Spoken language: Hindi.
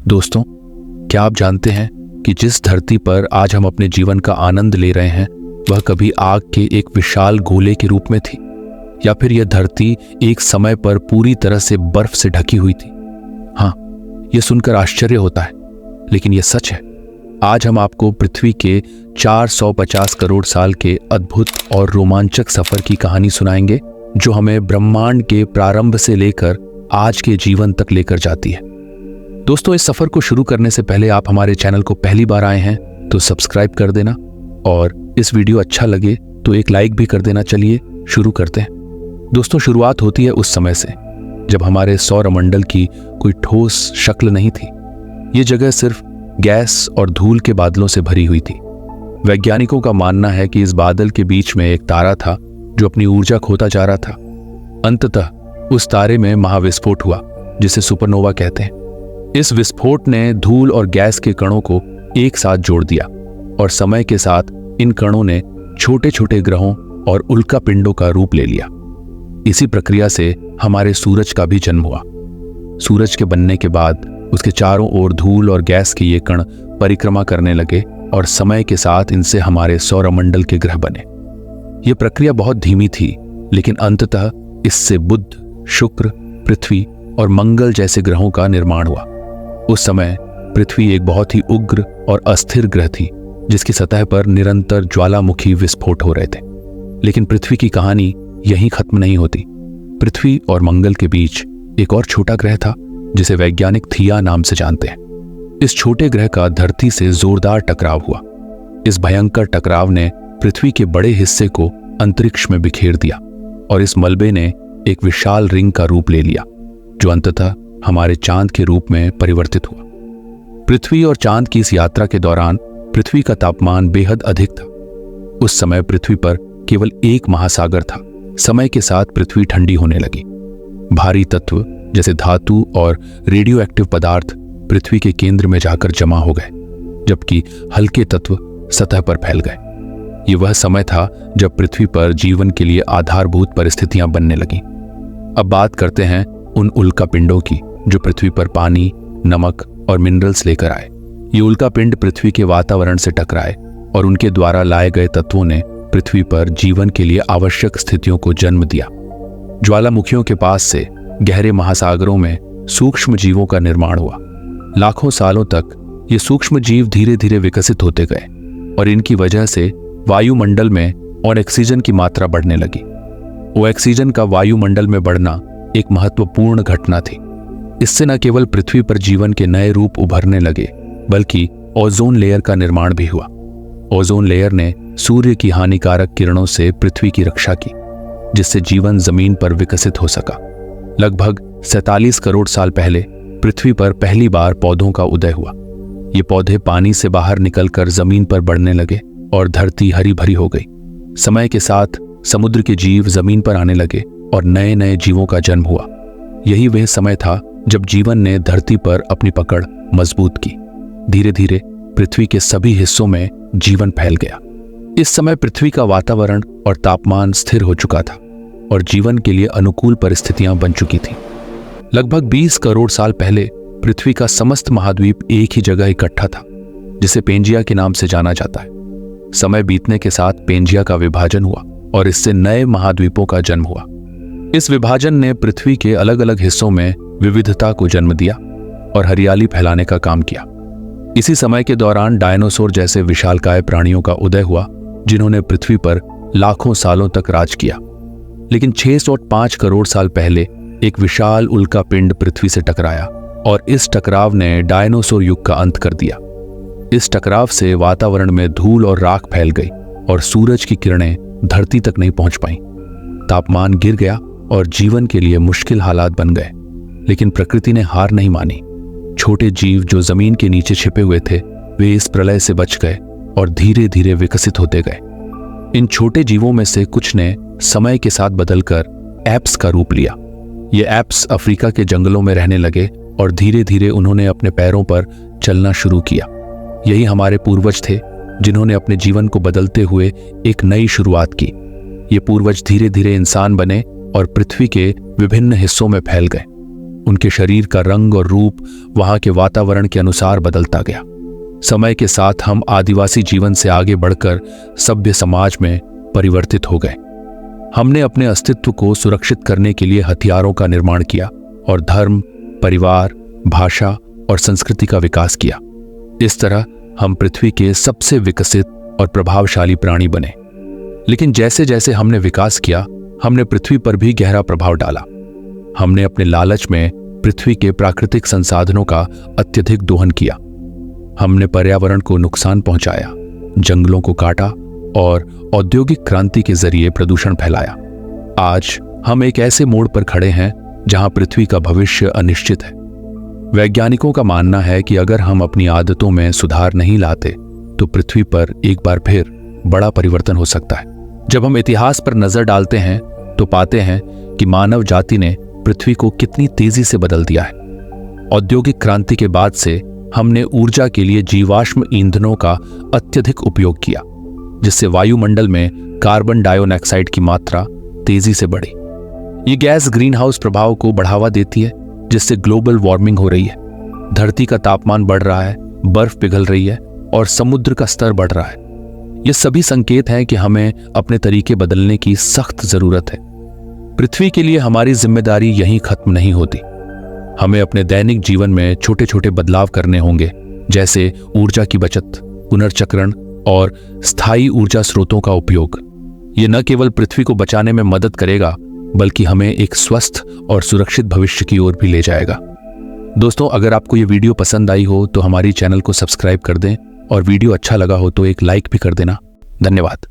दोस्तों, क्या आप जानते हैं कि जिस धरती पर आज हम अपने जीवन का आनंद ले रहे हैं वह कभी आग के एक विशाल गोले के रूप में थी, या फिर यह धरती एक समय पर पूरी तरह से बर्फ से ढकी हुई थी। हाँ, यह सुनकर आश्चर्य होता है, लेकिन यह सच है। आज हम आपको पृथ्वी के 450 करोड़ साल के अद्भुत और रोमांचक सफर की कहानी सुनाएंगे, जो हमें ब्रह्मांड के प्रारंभ से लेकर आज के जीवन तक लेकर जाती है। दोस्तों, इस सफर को शुरू करने से पहले आप हमारे चैनल को पहली बार आए हैं तो सब्सक्राइब कर देना, और इस वीडियो अच्छा लगे तो एक लाइक भी कर देना। चलिए शुरू करते हैं। दोस्तों, शुरुआत होती है उस समय से जब हमारे सौरमंडल की कोई ठोस शक्ल नहीं थी। ये जगह सिर्फ गैस और धूल के बादलों से भरी हुई थी। वैज्ञानिकों का मानना है कि इस बादल के बीच में एक तारा था जो अपनी ऊर्जा खोता जा रहा था। अंततः उस तारे में महाविस्फोट हुआ, जिसे सुपरनोवा कहते हैं। इस विस्फोट ने धूल और गैस के कणों को एक साथ जोड़ दिया, और समय के साथ इन कणों ने छोटे छोटे ग्रहों और उल्का पिंडों का रूप ले लिया। इसी प्रक्रिया से हमारे सूरज का भी जन्म हुआ। सूरज के बनने के बाद उसके चारों ओर धूल और गैस के ये कण परिक्रमा करने लगे, और समय के साथ इनसे हमारे सौरमंडल के ग्रह बने। ये प्रक्रिया बहुत धीमी थी, लेकिन अंततः इससे बुध, शुक्र, पृथ्वी और मंगल जैसे ग्रहों का निर्माण हुआ। उस समय पृथ्वी एक बहुत ही उग्र और अस्थिर ग्रह थी, जिसकी सतह पर निरंतर ज्वालामुखी विस्फोट हो रहे थे। लेकिन पृथ्वी की कहानी यहीं खत्म नहीं होती। पृथ्वी और मंगल के बीच एक और छोटा ग्रह था, जिसे वैज्ञानिक थिया नाम से जानते हैं। इस छोटे ग्रह का धरती से जोरदार टकराव हुआ। इस भयंकर टकराव ने पृथ्वी के बड़े हिस्से को अंतरिक्ष में बिखेर दिया, और इस मलबे ने एक विशाल रिंग का रूप ले लिया, जो अंततः हमारे चांद के रूप में परिवर्तित हुआ। पृथ्वी और चांद की इस यात्रा के दौरान पृथ्वी का तापमान बेहद अधिक था। उस समय पृथ्वी पर केवल एक महासागर था। समय के साथ पृथ्वी ठंडी होने लगी। भारी तत्व जैसे धातु और रेडियो एक्टिव पदार्थ पृथ्वी के केंद्र में जाकर जमा हो गए, जबकि हल्के तत्व सतह पर फैल गए। ये वह समय था जब पृथ्वी पर जीवन के लिए आधारभूत परिस्थितियां बनने लगीं। अब बात करते हैं उन उल्का पिंडों की, जो पृथ्वी पर पानी, नमक और मिनरल्स लेकर आए। ये उल्का पिंड पृथ्वी के वातावरण से टकराए, और उनके द्वारा लाए गए तत्वों ने पृथ्वी पर जीवन के लिए आवश्यक स्थितियों को जन्म दिया। ज्वालामुखियों के पास से गहरे महासागरों में सूक्ष्म जीवों का निर्माण हुआ। लाखों सालों तक ये सूक्ष्म जीव धीरे धीरे विकसित होते गए, और इनकी वजह से वायुमंडल में ऑक्सीजन की मात्रा बढ़ने लगी। ऑक्सीजन का वायुमंडल में बढ़ना एक महत्वपूर्ण घटना थी। इससे न केवल पृथ्वी पर जीवन के नए रूप उभरने लगे, बल्कि ओजोन लेयर का निर्माण भी हुआ। ओजोन लेयर ने सूर्य की हानिकारक किरणों से पृथ्वी की रक्षा की, जिससे जीवन जमीन पर विकसित हो सका। लगभग 47 करोड़ साल पहले पृथ्वी पर पहली बार पौधों का उदय हुआ। ये पौधे पानी से बाहर निकलकर जमीन पर बढ़ने लगे, और धरती हरी भरी हो गई। समय के साथ समुद्र के जीव जमीन पर आने लगे, और नए नए जीवों का जन्म हुआ। यही वह समय था जब जीवन ने धरती पर अपनी पकड़ मजबूत की। धीरे धीरे पृथ्वी के सभी हिस्सों में जीवन फैल गया। इस समय पृथ्वी का वातावरण और तापमान स्थिर हो चुका था, और जीवन के लिए अनुकूल परिस्थितियां बन चुकी थीं। लगभग 20 करोड़ साल पहले पृथ्वी का समस्त महाद्वीप एक ही जगह इकट्ठा था, जिसे पेंजिया के नाम से जाना जाता है। समय बीतने के साथ पेंजिया का विभाजन हुआ, और इससे नए महाद्वीपों का जन्म हुआ। इस विभाजन ने पृथ्वी के अलग अलग हिस्सों में विविधता को जन्म दिया और हरियाली फैलाने का काम किया। इसी समय के दौरान डायनासोर जैसे विशालकाय प्राणियों का उदय हुआ, जिन्होंने पृथ्वी पर लाखों सालों तक राज किया। लेकिन 605 करोड़ साल पहले एक विशाल उल्का पिंड पृथ्वी से टकराया, और इस टकराव ने डायनासोर युग का अंत कर दिया। इस टकराव से वातावरण में धूल और राख फैल गई, और सूरज की किरणें धरती तक नहीं पहुंच पाईं। तापमान गिर गया, और जीवन के लिए मुश्किल हालात बन गए। लेकिन प्रकृति ने हार नहीं मानी। छोटे जीव जो जमीन के नीचे छिपे हुए थे, वे इस प्रलय से बच गए और धीरे धीरे विकसित होते गए। इन छोटे जीवों में से कुछ ने समय के साथ बदलकर एप्स का रूप लिया। ये एप्स अफ्रीका के जंगलों में रहने लगे, और धीरे धीरे उन्होंने अपने पैरों पर चलना शुरू किया। यही हमारे पूर्वज थे, जिन्होंने अपने जीवन को बदलते हुए एक नई शुरुआत की। ये पूर्वज धीरे धीरे इंसान बने और पृथ्वी के विभिन्न हिस्सों में फैल गए। उनके शरीर का रंग और रूप वहां के वातावरण के अनुसार बदलता गया। समय के साथ हम आदिवासी जीवन से आगे बढ़कर सभ्य समाज में परिवर्तित हो गए। हमने अपने अस्तित्व को सुरक्षित करने के लिए हथियारों का निर्माण किया और धर्म, परिवार, भाषा और संस्कृति का विकास किया। इस तरह हम पृथ्वी के सबसे विकसित और प्रभावशाली प्राणी बने। लेकिन जैसे जैसे हमने विकास किया, हमने पृथ्वी पर भी गहरा प्रभाव डाला। हमने अपने लालच में पृथ्वी के प्राकृतिक संसाधनों का अत्यधिक दोहन किया। हमने पर्यावरण को नुकसान पहुंचाया, जंगलों को काटा और औद्योगिक क्रांति के जरिए प्रदूषण फैलाया। आज हम एक ऐसे मोड़ पर खड़े हैं जहां पृथ्वी का भविष्य अनिश्चित है। वैज्ञानिकों का मानना है कि अगर हम अपनी आदतों में सुधार नहीं लाते तो पृथ्वी पर एक बार फिर बड़ा परिवर्तन हो सकता है। जब हम इतिहास पर नजर डालते हैं तो पाते हैं कि मानव जाति ने पृथ्वी को कितनी तेजी से बदल दिया है। औद्योगिक क्रांति के बाद से हमने ऊर्जा के लिए जीवाश्म ईंधनों का अत्यधिक उपयोग किया, जिससे वायुमंडल में कार्बन डाइऑक्साइड की मात्रा तेजी से बढ़ी। ये गैस ग्रीन हाउस प्रभाव को बढ़ावा देती है, जिससे ग्लोबल वार्मिंग हो रही है। धरती का तापमान बढ़ रहा है, बर्फ पिघल रही है और समुद्र का स्तर बढ़ रहा है। ये सभी संकेत हैं कि हमें अपने तरीके बदलने की सख्त जरूरत है। पृथ्वी के लिए हमारी जिम्मेदारी यहीं खत्म नहीं होती। हमें अपने दैनिक जीवन में छोटे छोटे बदलाव करने होंगे, जैसे ऊर्जा की बचत, पुनर्चक्रण और स्थायी ऊर्जा स्रोतों का उपयोग। ये न केवल पृथ्वी को बचाने में मदद करेगा, बल्कि हमें एक स्वस्थ और सुरक्षित भविष्य की ओर भी ले जाएगा। दोस्तों, अगर आपको ये वीडियो पसंद आई हो तो हमारी चैनल को सब्सक्राइब कर दें और वीडियो अच्छा लगा हो तो एक लाइक भी कर देना। धन्यवाद।